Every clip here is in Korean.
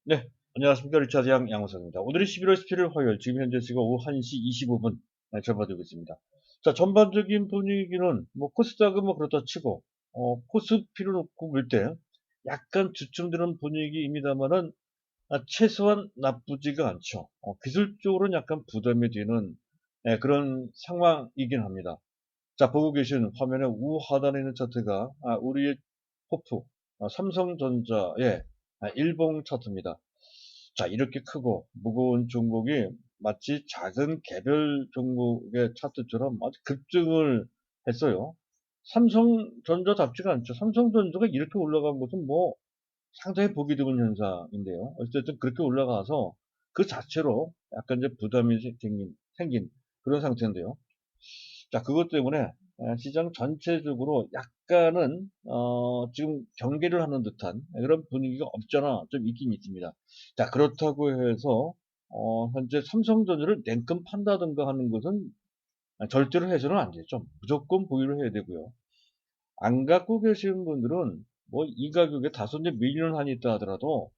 네, 안녕하십니까. 리차드 양호선입니다. 오늘이 11월 17일 화요일, 지금 현재 시각 오후 1시 25분 접어들고 있습니다. 자, 전반적인 분위기는 코스닥은 그렇다 치고, 코스피를 놓고 볼 때 약간 주춤드는 분위기입니다만은, 최소한 나쁘지가 않죠. 기술적으로는 약간 부담이 되는 그런 상황이긴 합니다. 자, 보고 계신 화면의 우하단에 있는 차트가 우리의 호프, 삼성전자의 일봉 차트입니다. 자, 이렇게 크고 무거운 종목이 마치 작은 개별 종목의 차트처럼 아주 급등을 했어요. 삼성전자답지가 않죠. 삼성전자가 이렇게 올라간 것은 상당히 보기 드문 현상인데요. 어쨌든 그렇게 올라가서 그 자체로 약간 이제 부담이 생긴 그런 상태인데요. 자, 그것 때문에 시장 전체적으로 약간은 지금 경계를 하는 듯한 그런 분위기가 없잖아 좀 있긴 있습니다. 자, 그렇다고 해서 현재 삼성전자를 냉큼 판다든가 하는 것은 절대로 해서는 안 되죠. 무조건 보유를 해야 되고요. 안 갖고 계시는 분들은 이 가격에 다소 이제 밀리는 한이 있다 하더라도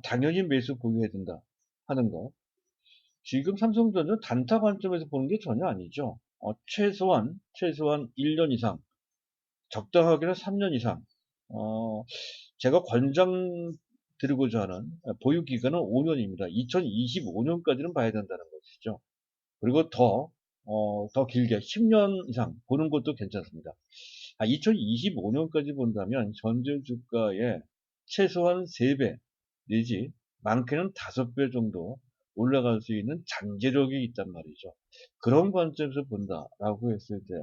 당연히 매수 보유해야 된다 하는 거. 지금 삼성전자는 단타 관점에서 보는 게 전혀 아니죠. 최소한 1년 이상, 적당하게는 3년 이상, 어, 제가 권장드리고자 하는 보유 기간은 5년입니다. 2025년까지는 봐야 된다는 것이죠. 그리고 더 길게 10년 이상 보는 것도 괜찮습니다. 2025년까지 본다면 현재 주가의 최소한 3배 내지 많게는 5배 정도 올라갈 수 있는 잠재력이 있단 말이죠. 그런 관점에서 본다라고 했을 때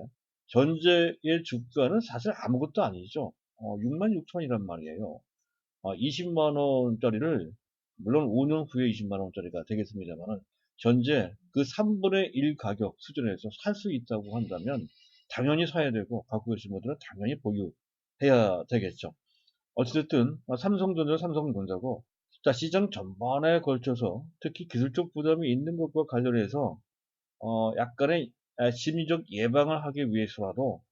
현재의 주가는 사실 아무것도 아니죠. 6만 6천이란 말이에요. 20만 원짜리를 물론 5년 후에 20만 원짜리가 되겠습니다만은 현재 그 3분의 1 가격 수준에서 살 수 있다고 한다면 당연히 사야 되고 갖고 계신 분들은 당연히 보유해야 되겠죠. 어찌됐든 삼성전자 삼성전자고 자 시장 전반에 걸쳐서 특히 기술적 부담이 있는 것과 관련해서 약간의 심리적 예방을 하기 위해서라도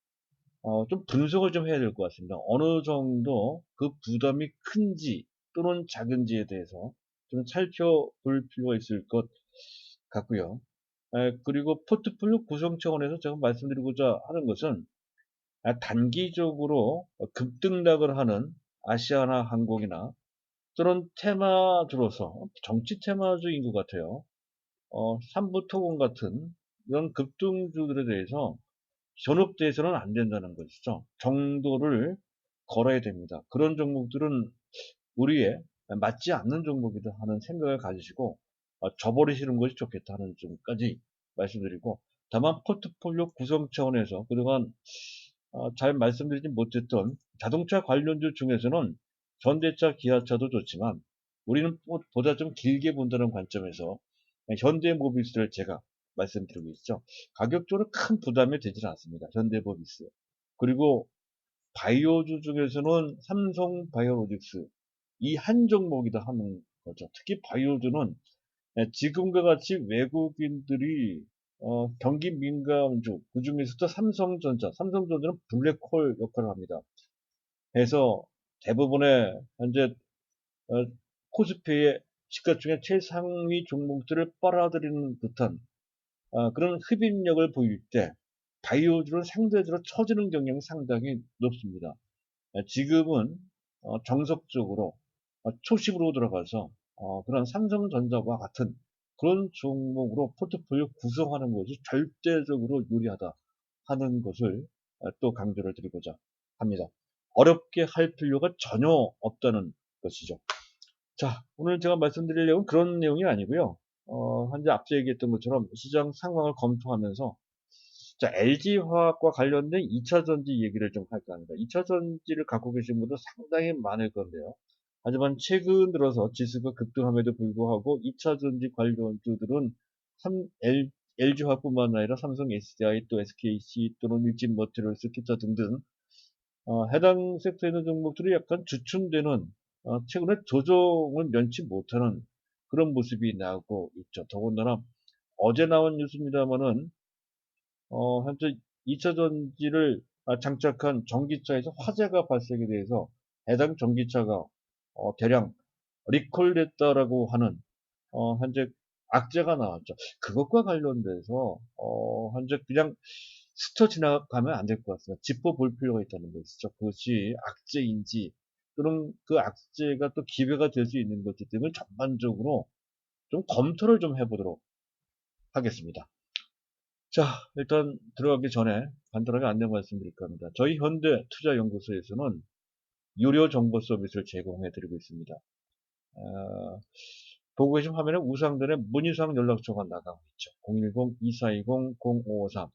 좀 분석을 좀 해야 될 것 같습니다. 어느 정도 그 부담이 큰지 또는 작은지에 대해서 좀 살펴볼 필요가 있을 것 같고요. 그리고 포트폴리오 구성 차원에서 제가 말씀드리고자 하는 것은 단기적으로 급등락을 하는 아시아나 항공이나 또는 테마주로서 정치 테마주인 것 같아요. 삼부토건 같은 이런 급등주들에 대해서 현혹돼서는 안 된다는 것이죠. 정도를 걸어야 됩니다. 그런 종목들은 우리의 맞지 않는 종목이다 하는 생각을 가지시고 저버리시는 것이 좋겠다 하는 점까지 말씀드리고 다만 포트폴리오 구성 차원에서 그동안 잘 말씀드리지 못했던 자동차 관련주 중에서는 현대차, 기아차도 좋지만 우리는 보다 좀 길게 본다는 관점에서 현대모비스를 제가 말씀드리고 있죠. 가격적으로 큰 부담이 되질 않습니다. 현대모비스. 그리고 바이오주 중에서는 삼성바이오로직스 이 한 종목이다 하는 거죠. 특히 바이오주는 지금과 같이 외국인들이 경기 민감주 그중에서도 삼성전자는 블랙홀 역할을 합니다. 해서 대부분의 현재 어, 코스피의 시가총액 최상위 종목들을 빨아들이는 듯한 그런 흡입력을 보일 때 바이오주는 상대적으로 처지는 경향이 상당히 높습니다. 지금은 정석적으로 초심으로 들어가서 그런 삼성전자와 같은 그런 종목으로 포트폴리오 구성하는 것이 절대적으로 유리하다 하는 것을 또 강조를 드리고자 합니다. 어렵게 할 필요가 전혀 없다는 것이죠. 자, 오늘 제가 말씀드릴 내용은 그런 내용이 아니고요. 현재 앞서 얘기했던 것처럼 시장 상황을 검토하면서 자, LG화학과 관련된 2차 전지 얘기를 좀 할까 합니다. 2차 전지를 갖고 계신 분들 상당히 많을 건데요. 하지만 최근 들어서 지수가 급등함에도 불구하고 2차 전지 관련주들은 LG화학뿐만 아니라 삼성 SDI 또 SKC 또는 일진머티리얼스 기타 등등 해당 섹터에 있는 종목들이 약간 주춤되는 최근에 조정을 면치 못하는 그런 모습이 나오고 있죠. 더군다나 어제 나온 뉴스입니다만은 현재 2차 전지를 장착한 전기차에서 화재가 발생에 대해서 해당 전기차가 대량 리콜됐다라고 하는 현재 악재가 나왔죠. 그것과 관련돼서 현재 그냥 스쳐 지나가면 안 될 것 같습니다. 짚어볼 필요가 있다는 것이죠. 그것이 악재인지 또는 그 악재가 또 기회가 될 수 있는 것들 등을 전반적으로 좀 검토를 좀 해보도록 하겠습니다. 자, 일단 들어가기 전에 간단하게 안내 말씀드릴까 합니다. 저희 현대투자연구소에서는 유료 정보 서비스를 제공해 드리고 있습니다. 보고 계신 화면에 우상단에 문의사항 연락처가 나가고 있죠. 010-2420-0553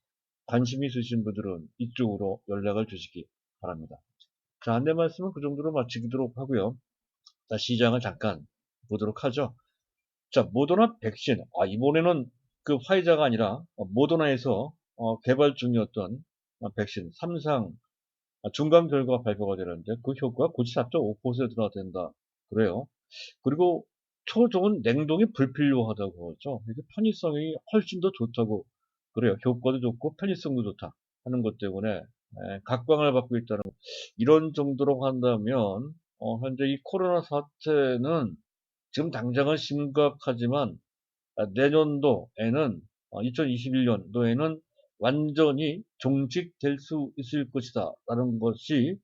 관심 있으신 분들은 이쪽으로 연락을 주시기 바랍니다. 자, 안내 말씀은 그 정도로 마치도록 하고요. 자, 시장을 잠깐 보도록 하죠. 자, 모더나 백신. 이번에는 그 화이자가 아니라 모더나에서 개발 중이었던 백신 3상 중간 결과가 발표가 되는데 그 효과가 94.5%나 된다. 그래요. 그리고 초종은 냉동이 불필요하다고 하죠. 이게 편의성이 훨씬 더 좋다고 그래요. 효과도 좋고 편의성도 좋다 하는 것 때문에 각광을 받고 있다는 이런 정도로 한다면 현재 이 코로나 사태는 지금 당장은 심각하지만 내년도에는 2021년도에는 완전히 종식될 수 있을 것이다 라는 것이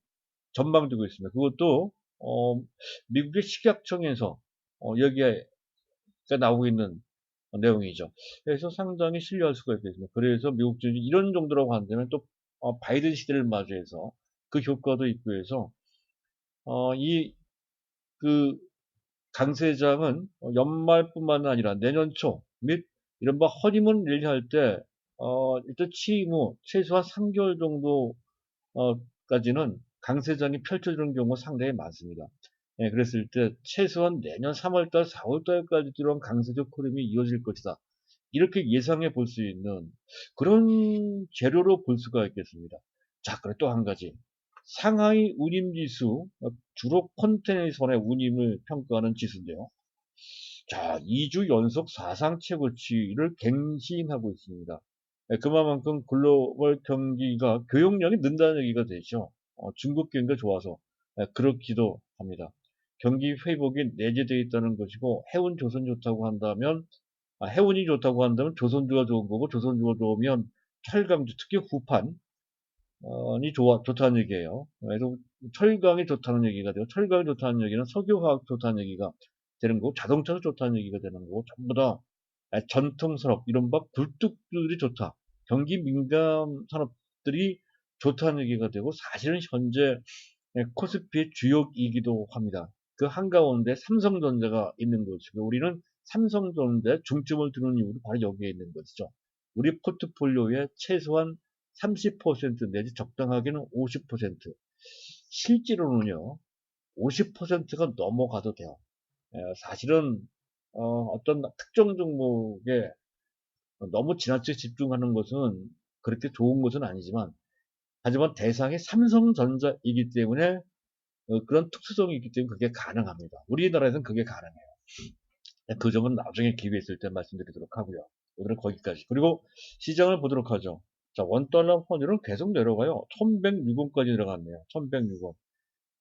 전망되고 있습니다. 그것도 미국의 식약청에서 여기에 나오고 있는 내용이죠. 그래서 상당히 신뢰할 수가 있겠습니다. 그래서 미국 증시 이런 정도라고 한다면 또 바이든 시대를 맞이해서 그 효과도 있고 해서 이 그 강세장은 연말뿐만 아니라 내년 초 및 이른바 허니문 릴리 할 때 일단 취임 후 최소한 3개월 정도 까지는 강세장이 펼쳐지는 경우가 상당히 많습니다. 예, 그랬을 때 최소한 내년 3월달, 4월달까지 들어온 강세적 흐름이 이어질 것이다. 이렇게 예상해 볼 수 있는 그런 재료로 볼 수가 있겠습니다. 자, 그리고 또 한 가지. 상하이 운임지수, 주로 컨테이너선의 운임을 평가하는 지수인데요. 자, 2주 연속 사상 최고치를 갱신하고 있습니다. 그만큼 글로벌 경기가 교역량이 는다는 얘기가 되죠. 중국 경기가 좋아서 그렇기도 합니다. 경기 회복이 내재되어 있다는 것이고 해운 조선 좋다고 한다면 해운이 좋다고 한다면 조선주가 좋은 거고 조선주가 좋으면 철강주 특히 후판 이 좋다는 얘기예요. 그래서 철강이 좋다는 얘기가 되고, 철강이 좋다는 얘기는 석유화학 좋다는 얘기가 되는 거고, 자동차도 좋다는 얘기가 되는 거고, 전부 다 전통 산업, 이른바 굴뚝들이 좋다. 경기 민감 산업들이 좋다는 얘기가 되고, 사실은 현재 코스피의 주역이기도 합니다. 그 한가운데 삼성전자가 있는 것이고, 우리는 삼성전자에 중점을 두는 이유도 바로 여기에 있는 것이죠. 우리 포트폴리오의 최소한 30% 내지 적당하게는 50%. 실제로는요, 50%가 넘어가도 돼요. 사실은 어떤 특정 종목에 너무 지나치게 집중하는 것은 그렇게 좋은 것은 아니지만, 하지만 대상이 삼성전자이기 때문에 그런 특수성이 있기 때문에 그게 가능합니다. 우리나라에서는 그게 가능해요. 그 점은 나중에 기회 있을 때 말씀드리도록 하고요. 오늘은 거기까지. 그리고 시장을 보도록 하죠. 자, 원달러 환율은 계속 내려가요. 1106원까지 내려갔네요. 1106원.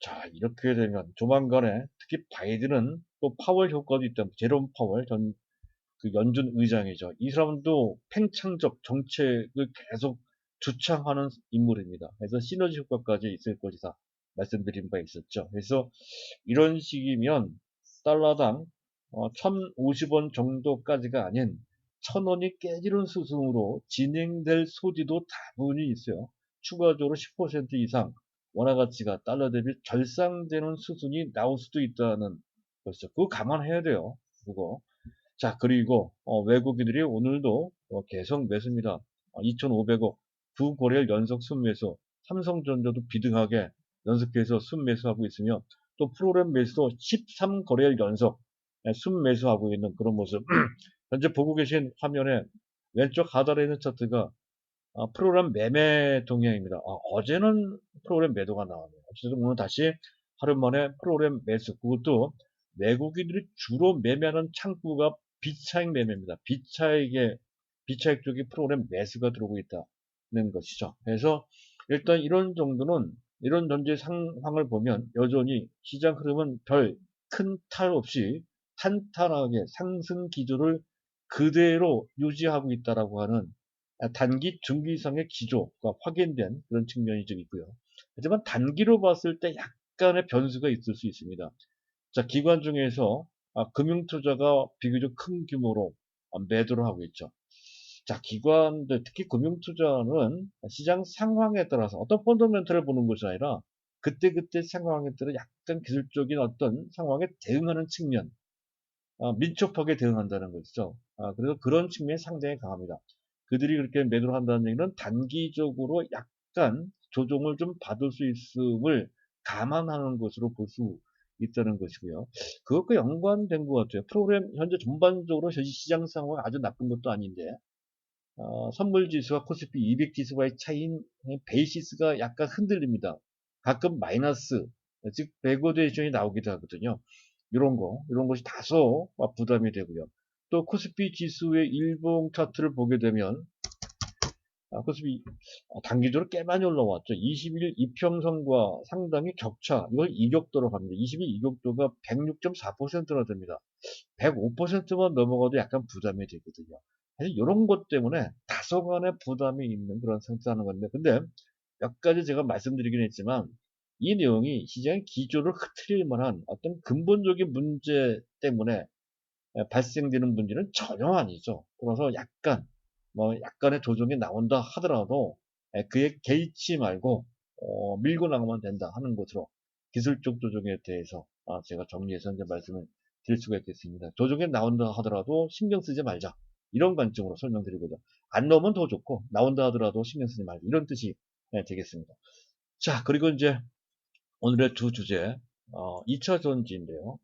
자, 이렇게 되면 조만간에 특히 바이든은 또 파월 효과도 있다. 제롬 파월 전 그 연준 의장이죠. 이 사람도 팽창적 정책을 계속 주창하는 인물입니다. 그래서 시너지 효과까지 있을 것이다. 말씀드린 바 있었죠. 그래서 이런 식이면 달러당 1050원 정도까지가 아닌 1000원이 깨지는 수순으로 진행될 소지도 다분히 있어요. 추가적으로 10% 이상 원화 가치가 달러 대비 절상되는 수순이 나올 수도 있다는 것이죠. 그거 감안해야 돼요. 그거. 자, 그리고 외국인들이 오늘도 계속 매수입니다. 2,500억 두 거래일 연속 순매수. 삼성전자도 비등하게 연속해서 순매수하고 있으며 또 프로그램 매수도 13거래일 연속 순매수하고 있는 그런 모습. 현재 보고 계신 화면에 왼쪽 하단에 있는 차트가 프로그램 매매 동향입니다. 어제는 프로그램 매도가 나왔네요. 어쨌든 오늘 다시 하루 만에 프로그램 매수. 그것도 외국인들이 주로 매매하는 창구가 비차익 매매입니다. 비차익 쪽이 프로그램 매수가 들어오고 있다는 것이죠. 그래서 일단 이런 정도는 이런 전제 상황을 보면 여전히 시장 흐름은 별 큰 탈 없이 탄탄하게 상승 기조를 그대로 유지하고 있다라고 하는 단기, 중기상의 기조가 확인된 그런 측면이 좀 있고요. 하지만 단기로 봤을 때 약간의 변수가 있을 수 있습니다. 자, 기관 중에서 금융투자가 비교적 큰 규모로 매도를 하고 있죠. 자, 기관들, 특히 금융투자는 시장 상황에 따라서 어떤 펀더멘털을 보는 것이 아니라 그때그때 상황에 따라 약간 기술적인 어떤 상황에 대응하는 측면, 민첩하게 대응한다는 것이죠. 그래서 그런 측면이 상당히 강합니다. 그들이 그렇게 매도를 한다는 얘기는 단기적으로 약간 조정을 좀 받을 수 있음을 감안하는 것으로 볼 수 있다는 것이고요. 그것과 연관된 것 같아요. 프로그램 현재 전반적으로 시장 상황이 아주 나쁜 것도 아닌데 선물 지수와 코스피 200 지수와의 차이인 베이시스가 약간 흔들립니다. 가끔 마이너스, 즉 베고데이션이 나오기도 하거든요. 이런 것이 다소 부담이 되고요. 또 코스피 지수의 일봉 차트를 보게 되면 코스피 단기적으로 꽤 많이 올라왔죠. 20일 이평선과 상당히 격차, 이걸 이격도로 갑니다. 20일 이격도가 106.4%나 됩니다. 105%만 넘어가도 약간 부담이 되거든요. 사실 이런 것 때문에 다소간의 부담이 있는 그런 상태라는 건데, 근데 몇 가지 제가 말씀드리긴 했지만, 이 내용이 시장의 기조를 흐트릴 만한 어떤 근본적인 문제 때문에 발생되는 문제는 전혀 아니죠. 그래서 약간의 조정이 나온다 하더라도 그에 개의치 말고 밀고 나가면 된다 하는 것으로 기술적 조정에 대해서 제가 정리해서 이제 말씀을 드릴 수가 있겠습니다. 조정이 나온다 하더라도 신경 쓰지 말자. 이런 관점으로 설명드리고요. 안 나오면 더 좋고 나온다 하더라도 신경 쓰지 말자. 이런 뜻이 되겠습니다. 자, 그리고 이제 오늘의 두 주제 2차 전지인데요.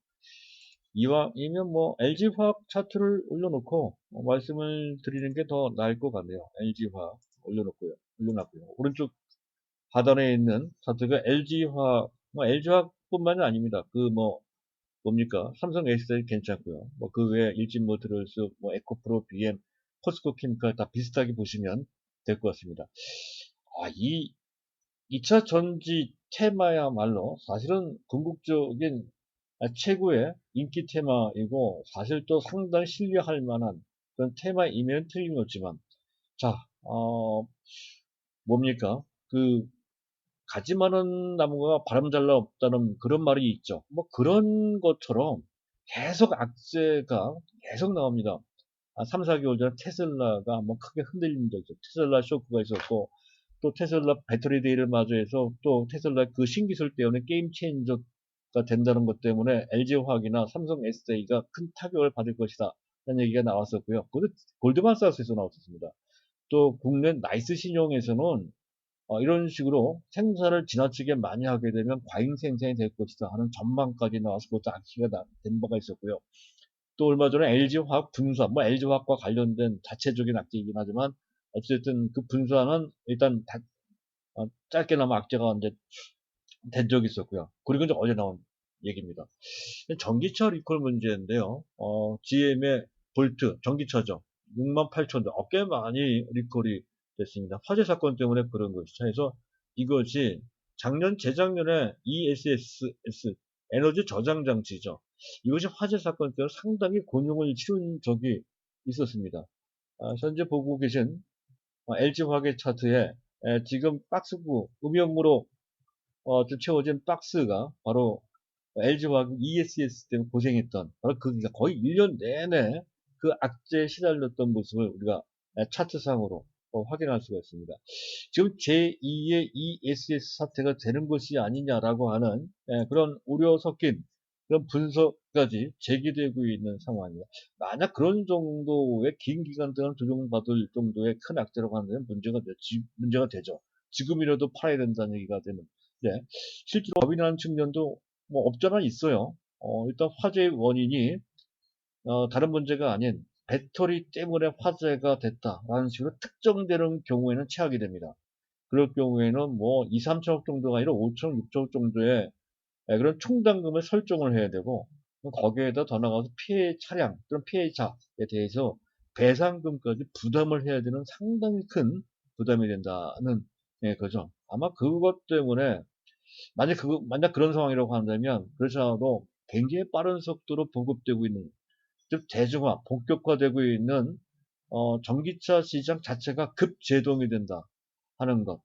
이왕이면 뭐 LG화학 차트를 올려놓고 말씀을 드리는 게 더 나을 것 같네요. LG화학 올려놨고요. 오른쪽 하단에 있는 차트가 LG화학, 뭐 LG화학뿐만이 아닙니다. 뭡니까? 삼성 SDI 괜찮고요. 뭐 그 외에 일진모터스, 뭐 에코프로, BM, 포스코 케미칼 다 비슷하게 보시면 될 것 같습니다. 이 2차 전지 테마야말로 사실은 궁극적인 최고의 인기 테마이고 사실 또 상당히 신뢰할 만한 그런 테마이면 틀림없지만 자, 뭡니까? 가지 많은 나무가 바람 잘 나 없다는 그런 말이 있죠. 뭐 그런 것처럼 계속 악재가 계속 나옵니다. 3, 4개월 전에 테슬라가 한번 크게 흔들린 적 있죠. 테슬라 쇼크가 있었고 또 테슬라 배터리 데이를 마주해서 또 테슬라 그 신기술 때문에 게임 체인저가 된다는 것 때문에 LG화학이나 삼성 SDI가 큰 타격을 받을 것이다. 라는 얘기가 나왔었고요. 그것도 골드만삭스에서 나왔었습니다. 또 국내 나이스 신용에서는 이런 식으로 생산을 지나치게 많이 하게 되면 과잉 생산이 될 것이다 하는 전망까지 나와서 그것도 악시가 된 바가 있었고요. 또 얼마 전에 LG화학 분사, 뭐 LG화학과 관련된 자체적인 악재이긴 하지만 어쨌든 그 분사는 일단 짧게나마 악재가 이제 된 적이 있었고요. 그리고 이제 어제 나온 얘기입니다. 전기차 리콜 문제인데요. GM의 볼트, 전기차죠. 68,000대, 꽤 많이 리콜이 됐습니다. 화재 사건 때문에 그런 것이죠. 그래서 이것이 재작년에 ESS, 에너지 저장 장치죠. 이것이 화재 사건 때문에 상당히 곤욕을 치른 적이 있었습니다. 현재 보고 계신 LG화학의 차트에 지금 박스구, 음영으로 좀 채워진 박스가 바로 LG화학 ESS 때문에 고생했던 바로 그러니까 거의 1년 내내 그 악재에 시달렸던 모습을 우리가 차트상으로 확인할 수가 있습니다. 지금 제2의 ESS 사태가 되는 것이 아니냐라고 하는 그런 우려 섞인 그런 분석까지 제기되고 있는 상황입니다. 만약 그런 정도의 긴 기간 동안 조정받을 정도의 큰 악재라고 한다면 문제가 되죠. 지금이라도 팔아야 된다는 얘기가 되는. 네. 실제로 법이 나는 측면도 뭐 없잖아 있어요. 일단 화재의 원인이 다른 문제가 아닌 배터리 때문에 화재가 됐다라는 식으로 특정되는 경우에는 취하게 됩니다. 그럴 경우에는 뭐 2, 3천억 정도가 아니라 5천억, 6천억 정도의 그런 총당금을 설정을 해야 되고 거기에다 더 나가서 피해 차량 또는 피해자에 대해서 배상금까지 부담을 해야 되는 상당히 큰 부담이 된다는 거죠. 아마 그것 때문에 만약 그런 상황이라고 한다면 그렇지 않아도 굉장히 빠른 속도로 보급되고 있는, 즉 대중화, 본격화되고 있는 전기차 시장 자체가 급제동이 된다 하는 것,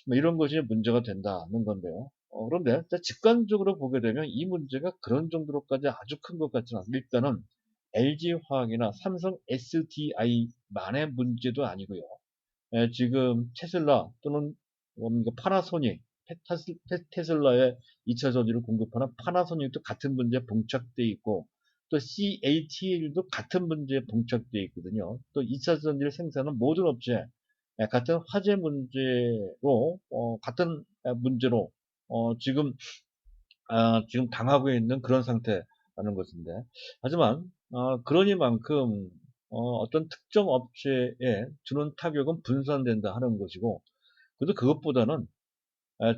뭐 이런 것이 문제가 된다는 건데요. 그런데 직관적으로 보게 되면 이 문제가 그런 정도로까지 아주 큰 것 같지는 않습니다. 일단은 LG화학이나 삼성 SDI만의 문제도 아니고요. 지금 테슬라 또는 뭡니까 파나소닉, 테슬라의 2차 전지를 공급하는 파나소닉도 같은 문제에 봉착돼 있고, 또 CATL도 같은 문제에 봉착돼 있거든요. 또 2차 전지를 생산하는 모든 업체 같은 화재 문제로 같은 문제로 지금 지금 당하고 있는 그런 상태라는 것인데, 하지만 그러니만큼 어떤 특정 업체에 주는 타격은 분산된다 하는 것이고, 그래도 그것보다는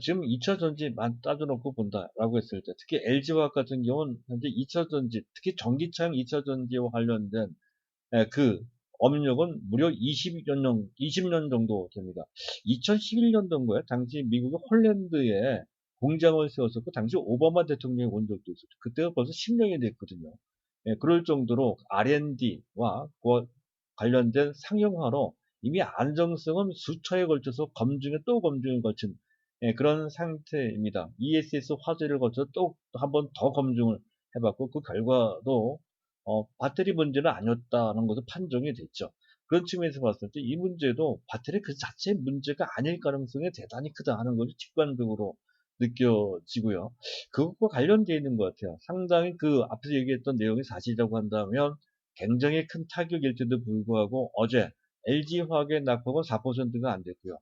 지금 2차 전지만 따져놓고 본다라고 했을 때, 특히 LG화학 같은 경우는 현재 2차 전지, 특히 전기차용 2차 전지와 관련된 그 업력은 무려 20년 정도 됩니다. 2011년도인가요? 당시 미국의 홀랜드에 공장을 세웠었고, 당시 오바마 대통령이 온 적도 있었죠. 그때가 벌써 10년이 됐거든요. 그럴 정도로 R&D와 관련된 상용화로 이미 안정성은 수차에 걸쳐서 검증에 또 검증을 거친 그런 상태입니다. ESS 화재를 거쳐서 또 한 번 더 검증을 해봤고, 그 결과도 배터리 문제는 아니었다는 것도 판정이 됐죠. 그런 측면에서 봤을 때 이 문제도 배터리 그 자체의 문제가 아닐 가능성이 대단히 크다 하는 것이 직관적으로 느껴지고요. 그것과 관련되어 있는 것 같아요. 상당히 그 앞에서 얘기했던 내용이 사실이라고 한다면 굉장히 큰 타격일지도 불구하고 어제 LG화학의 낙폭은 4%가 안 됐고요.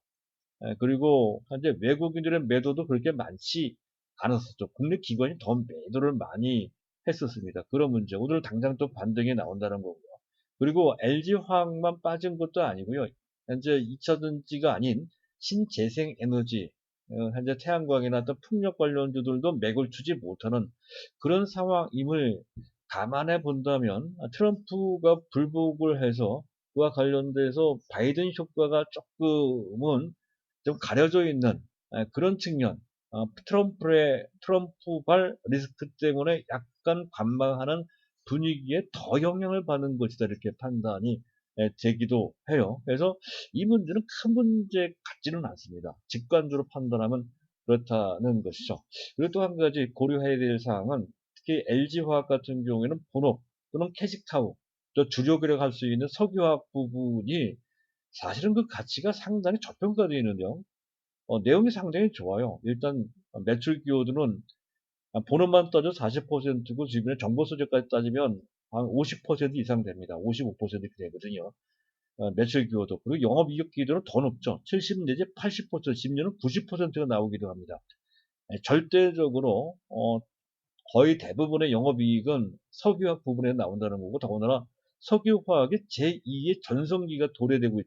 그리고 현재 외국인들의 매도도 그렇게 많지 않았었죠. 국내 기관이 더 매도를 많이 했었습니다. 그런 문제. 오늘 당장 또 반등이 나온다는 거고요. 그리고 LG화학만 빠진 것도 아니고요. 현재 2차 전지가 아닌 신재생 에너지, 현재 태양광이나 또 풍력 관련주들도 맥을 추지 못하는 그런 상황임을 감안해 본다면, 트럼프가 불복을 해서 그와 관련돼서 바이든 효과가 조금은 좀 가려져 있는 그런 측면, 트럼프발 리스크 때문에 약간 관망하는 분위기에 더 영향을 받는 것이다 이렇게 판단이 되기도 해요. 그래서 이 문제는 큰 문제 같지는 않습니다. 직관적으로 판단하면 그렇다는 것이죠. 그리고 또 한 가지 고려해야 될 사항은, 특히 LG화학 같은 경우에는 본업 또는 캐식타우, 또 주력이라고 할 수 있는 석유화학 부분이 사실은 그 가치가 상당히 저평가되어 있는데요. 내용이 상당히 좋아요. 일단 매출 기여도는 본업만 따져 40%고 주변에 정보 소재까지 따지면 한 50% 이상 됩니다. 55% 되거든요. 매출 기여도. 그리고 영업이익 기여도는 더 높죠. 70 내지 80%, 심지어는 90%가 나오기도 합니다. 절대적으로 거의 대부분의 영업이익은 석유화학 부분에 나온다는 거고, 더군다나 석유화학의 제2의 전성기가 도래되고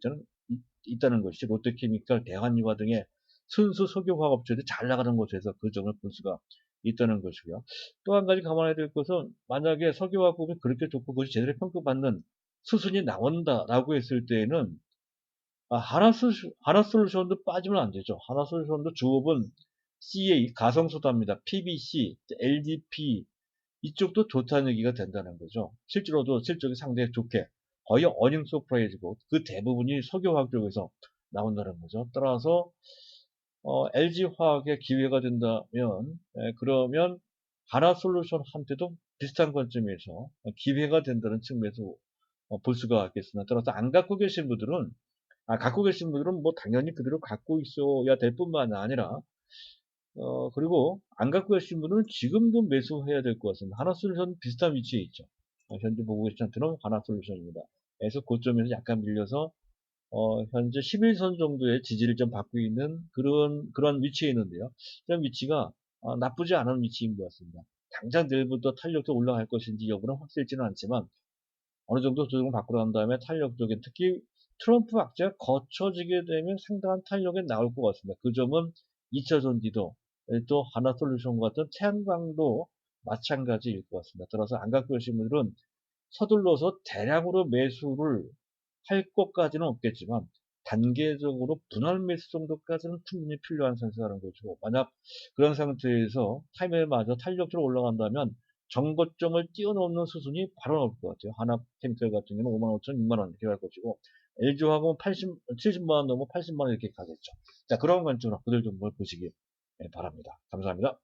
있다는 것이 롯데케미칼, 대한유화 등의 순수 석유화학 업체들이 잘 나가는 곳에서 그 점을 볼 수가 있다는 것이고요. 또 한 가지 감안해야 될 것은, 만약에 석유화학 부분이 그렇게 좋고 그것이 제대로 평가받는 수순이 나온다라고 했을 때에는 하나솔루션도 빠지면 안 되죠. 하나솔루션도 주업은 CA, 가성소다입니다. PBC, LDP, 이쪽도 좋다는 얘기가 된다는 거죠. 실제로도 실적이 상당히 좋게, 거의 어닝 서프라이즈고 그 대부분이 석유화학 쪽에서 나온다는 거죠. 따라서 LG화학의 기회가 된다면, 그러면 하나솔루션한테도 비슷한 관점에서 기회가 된다는 측면에서 볼 수가 있겠으나, 따라서 안 갖고 계신 분들은, 갖고 계신 분들은 뭐 당연히 그대로 갖고 있어야 될 뿐만 아니라, 그리고 안 갖고 계신 분은 지금도 매수해야 될 것 같습니다. 하나솔루션 비슷한 위치에 있죠. 현재 보고 계신 차트는 하나솔루션입니다. 그래서 고점에서 약간 밀려서 현재 11선 정도의 지지를 좀 받고 있는 그런 위치에 있는데요. 이런 위치가 나쁘지 않은 위치인 것 같습니다. 당장 내일부터 탄력도 올라갈 것인지 여부는 확실치는 않지만, 어느 정도 조정을 받고 난 다음에 탄력적인, 특히 트럼프 악재가 거쳐지게 되면 상당한 탄력이 나올 것 같습니다. 그 점은 2차 전지도 또 하나솔루션 같은 태양광도 마찬가지일 것 같습니다. 따라서 안 갖고 계신 분들은 서둘러서 대량으로 매수를 할 것까지는 없겠지만, 단계적으로 분할 매수 정도까지는 충분히 필요한 상태라는 거죠. 만약 그런 상태에서 타이밍에 맞아 탄력적으로 올라간다면 정거점을 뛰어넘는 수순이 바로 나올 것 같아요. 하나케미칼 같은 경우는 5만 5천, 6만 원 이렇게 갈 것이고, LG화학은 70만 원 넘어 80만 원 이렇게 가겠죠. 자, 그런 관점으로 그들 좀 보시기 바랍니다. 감사합니다.